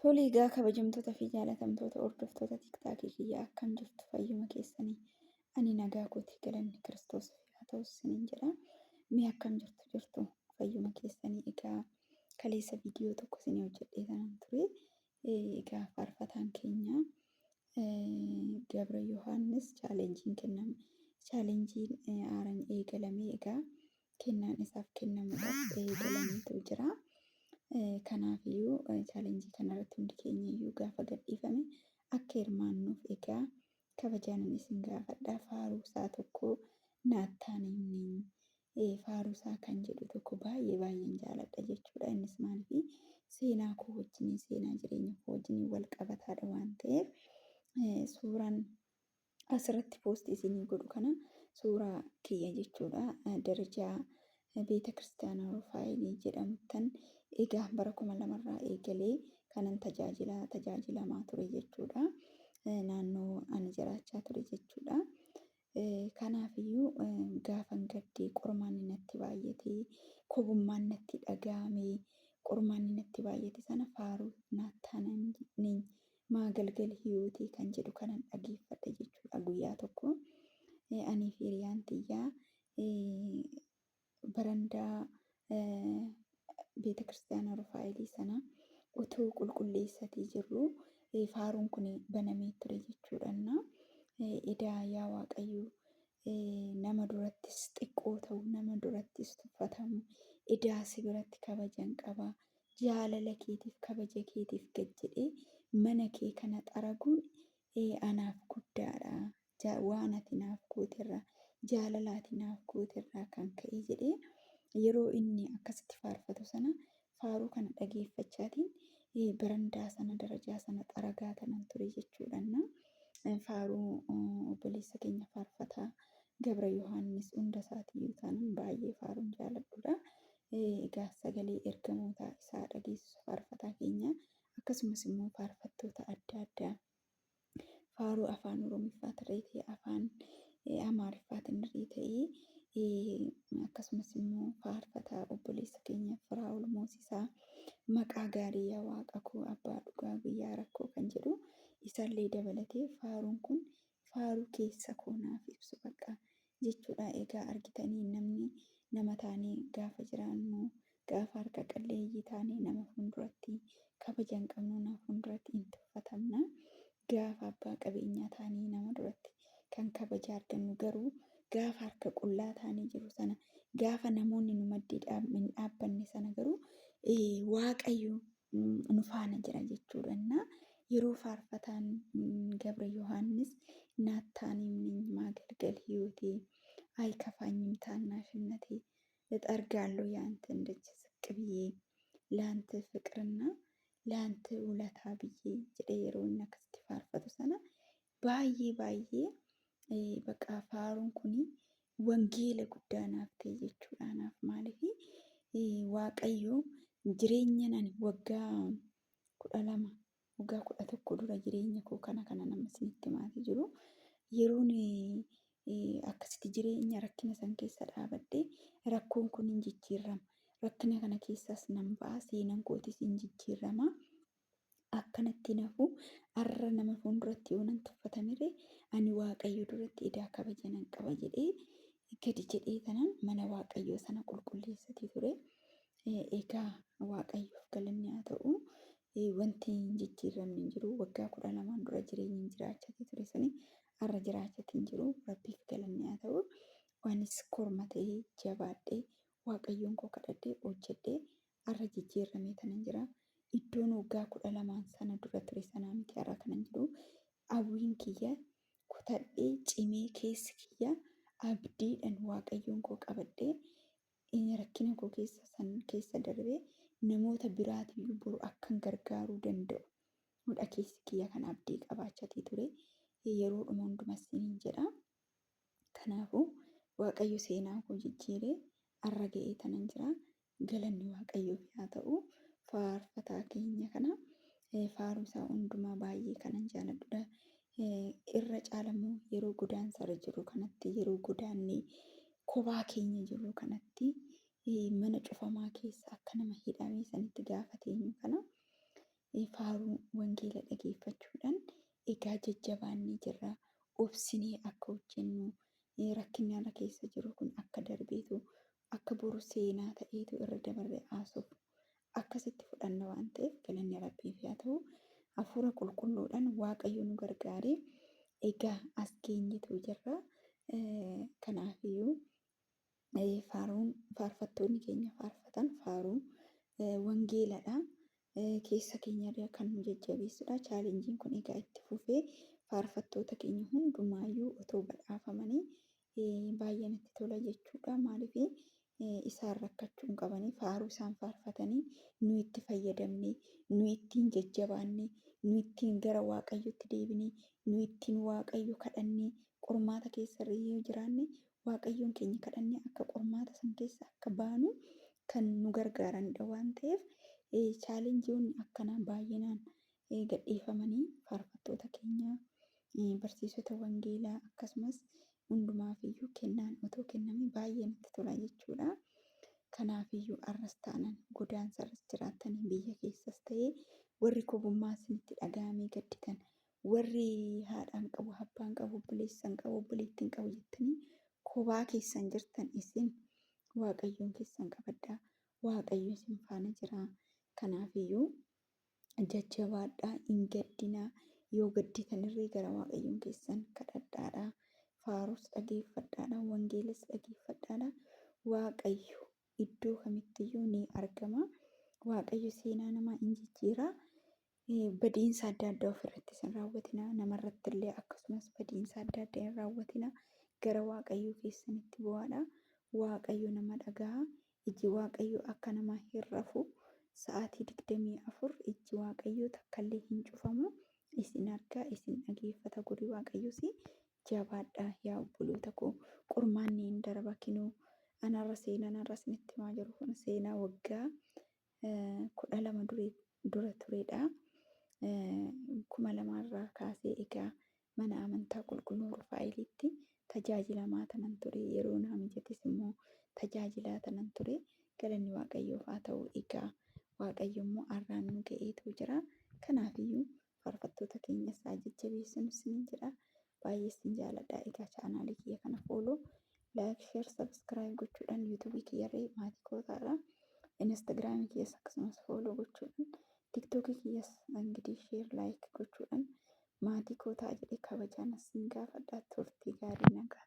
Tole egaa kabajamtoota fi jaalatamtoota hordoftoota tiktaakii kiyyaa akkam jirtu fayyuma keessanii ani nagaa kooti galanni kiristoos haa ta'u isiniin jedha. Mee akkam jirtu fayyuma keessanii egaa kaleessa viidiyoo tokko isinii hojjedhee kanan ture. Egaa faarfataan keenya Gabra Yohaannis chaalenjiin haaraan eegalamee egaa kennaan isaaf kennamuudhaaf eegalameetu jira. Kanaafiyyuu chaalenjii kanarratti hundi keenya iyyuu gaafa gadhiifame akka hirmaannuuf egaa kabajaan isin gaafadhaa. Faaruusaa tokko naattaan himni faaruusaa kan jedhu tokko baay'een jaaladha jechuudha. Innis maaliif seenaa koo wajjin seenaa jireenya koo wajjin wal qabataadha waan ta'eef suuraan asirratti poostii isinii godhu kana suuraa kiyya jechuudha. Darajaa beeta kiristaanaa Rufaa'el jedhamtan egaa bara 2000 eegalee kanan tajaajilamaa ture jechuudha. Naannoo ani jiraachaa ture jechuudha. Kanaafiyyuu gaafan gaddee qormaanni natti baay'ate, kobummaan natti dhagahame, qormaanni natti baay'ate sana faaruu naattaan maagalgal hiyootii kan jedhu kanan dhageeffadhe jechuudha. Guyyaa tokko anii fi hiriyaan tiyyaa barandaa beeta kiristaanaa Rufaa'el sana utuu qulqulleessatii jirru faaruun kun banamee ture jechuudha. Edaa yaa Waaqayyo nama durattis xiqqoo ta'u nama durattis tuffatamu edaa si biratti kabajan qaba. Jaalala keetiif kabaja keetiif gad jedhee mana kee kana xaraguun anaaf guddaadha. Waan ati naaf gooterraa jaalala ati naaf gooterraa kan ka'e jedhee yeroo inni akkasitti faarfatu sana faaruu kana dhageeffachaatiin barandaa sana darajaa sana xaragaa tanan ture jechuudha. Faaruu obboleessa keenya faarfataa Gabra Yohaannis hunda isaatiiyyuu tanan baay'ee faaruun jaaladhudha. Egaa sagalee ergamoota isaa dhageessisu faarfataa keenya akkasumas immoo faarfattoota adda addaa faaruu afaan Oromiffaatiin irree ta'ee afaan Amaariffaatiin irree ta'ee akkasumas immoo faarfataa obboleessa keenya Firaa'ol Moosisaa maqaa gaarii yaa Waaqa koo abbaa dhugaa guyyaa rakkoo kan jedhu isallee dabalatee faaruun kun faaruu keessa koo naaf ibsu bakka jechuudha. Egaa argitanii namni nama taanee gaafa jiraannu gaafa harka qalleeyyii taanee nama fuulduratti kabaja hin qabnu nama fuulduratti hin tuffatamna. Gaafa abbaa qabeenyaa taanee nama duratti kan kabaja argannu garuu gaafa harka qullaa taanee jiru sana gaafa namoonni nu maddii hin dhaabbanne sana garuu Waaqayyo nu faana jira jechuudha. Yeroo faarfataan Gabra Yohaannis naattaan himni maagalgal hiyootii አይከፋኝም ታናሽነቴ እጠርጋለሁ ያንተን ደጅ ዝቅ ብዬ ለአንተ ፍቅርና ለአንተ ውለታ ብዬ jedhee yeroo inni akkasitti faarfatu sana baay'ee በቃ faaruun kun wangeela guddaa naaf ta'e jechuudha. Naaf maaliif Waaqayyo jireenya ani waggaa 12 waggaa 11 dura jireenya koo kana nama isinitti himaa jiru yeroon akkasitti jireenya rakkina san keessa dhaabadhee rakkoon kun hin jijjiirama. Rakkina kana keessas nan ba'a seenaan kootis hin jijjiirama. Akkanatti nafu har'a nama fuulduratti yoo nan tuffatamire ani Waaqayyo duratti edaa kabaja nan qaba jedhee gadi jedhee tanan mana Waaqayyoo sana qulqulleessatii ture. Egaa Waaqayyoof galanni haa ta'u. Wanti hin jijjiiramne hin jiru. Waggaa 12 dura jireenya jiraachaa ture suni har'a jiraachaa jiru. Rabbiif galanni haa ta'u. Waanis korma ta'ee jabaadhee Waaqayyoon koo kadhadhee hojjedhee har'a jijjiiramee tanan jira. Iddoon waggaa 12 sana dura ture sanaa miti har'a kanan jiru. Hawwiin kiyya kutadhee cimee keessi kiyya abdiidhaan Waaqayyoon koo qabadhee rakkina koo keessa darbee namoota biraatiyyuu boru akkan gargaaruu danda'u hunda keessi kiyya kan abdii qabaachaa ture. Yeroo dhuma hundumas niin jedha. Kanaafuu Waaqayyo seenaa koo jijjiiree har'a ga'ee tanan jira. Galanni Waaqayyoof haa ta'u. Faarfataa keenya kana faaruu isaa hundumaa baay'ee kanan jaaladhudha. Irra caalamoo yeroo godaansarra jiru kanatti yeroo godaannee kophaa keenya jiru kanatti mana cufamaa keessa akka nama hidhamee sanitti gaafa teenyu kana faaruu wangeela dhageeffachuudhaan egaa jajjabaannee jirra. Obsinee akka hojjennu rakkinni ala keessa jiru kun akka darbeetu akka boru seenaa ta'eetu irra dabarre haasofnu akkasitti fudhanna waan ta'eef galanni Rabbiif haa ta'u. Hafuura qulqulluudhaan Waaqayyo nu gargaaree egaa as geenyeetu jirra. Kanaafiyyuu faarfattoonni keenya faarfatan faaruu wangeeladha. Keessa keenyarra kan nu jajjabeessudha. Chaalenjiin kun egaa itti fufee faarfattoota keenya hundumaayyuu otoo badhaafamanii baay'ee natti tola jechuudha. Maaliif isaan rakkachuu hin qabanii faaruu isaan faarfatanii nu itti fayyadamne, nu ittiin jajjabaanne, nu ittiin gara Waaqayyotti deebine, nu ittiin Waaqayyo kadhannee qormaata keessarra yoo jiraanne Waaqayyoon keenya kadhannee akka qormaata san keessa akka baanu kan nu gargaaranidha waan ta'eef chaalenjiiwwan akkanaa baay'inaan gadhiifamanii faarfattoota keenya barsiisota wangeelaa akkasumas hundumaafiyyuu kennaan otoo kenname baay'ee natti tola jechuudha. Kanaafiyyuu arras taanaan godaansarras jiraatanii biyya keessas ta'ee warri kubummaa isinitti dhaga'amee gadditan warri haadhaan qabu abbaan qabu obboleessan qabu obboleettiin qabu jettanii kophaa keessan jirtan isin Waaqayyoon keessan qabadhaa. Waaqayyo isin faana jira. Kanaafiyyuu jajjabaadhaa, hin gaddinaa. Yoo gadditanirree gara Waaqayyoon keessan kadhadhaadhaa. Faarus dhageeffadhaadhaa, wangeelas dhageeffadhaadhaa. Waaqayyo iddoo kamittiyyuu ni argama. Waaqayyo seenaa namaa hin jijjiira. Badiinsa adda addaa ofirratti hin raawwatina. Namarratti illee akkasumas badiinsa adda addaa hin raawwatina. Gara Waaqayyoo keessanitti bu'aadhaa. Waaqayyo nama dhaga'a. Iji Waaqayyo akka namaa hin rafu. Sa'aatii 24 iji Waaqayyoo takkaallee hin cufamu. Isin argaa, isin dhageeffata godhi Waaqayyos jabaadhaa yaa obboloota koo. Qormaanni hin darba kinoo. Anarra seenaan isinitti himaa jiru kun seenaa waggaa 12 dura turedha. 2000 irraa kaasee egaa mana amantaa qulqulluu Rufaa'elitti tajaajilamaa tanan ture. Yeroo naa mijates immoo tajaajilaa tanan ture. Galanni Waaqayyoof haa ta'u. Egaa Waaqayyo immoo har'aan nu ga'eetu jira. Kanaafiyyuu faarfattoota keenyas haa jajjabeessinu isiniin jedha. Baay'ee isin jaalladha. Egaa chaanaalii kiyya kana fooloo, laayik, sheer, sabskiraayib gochuudhaan yuutuubii kiyyarree maatii kootaadha. Instagiraamii kiyyas akkasumas fooloo gochuudhaan tiktookii kiyyas ingidish sheer laayik gochuudhaan maatii kootaa jedhee kabajaan isin gaafadha. Turtii gaarii nagaa.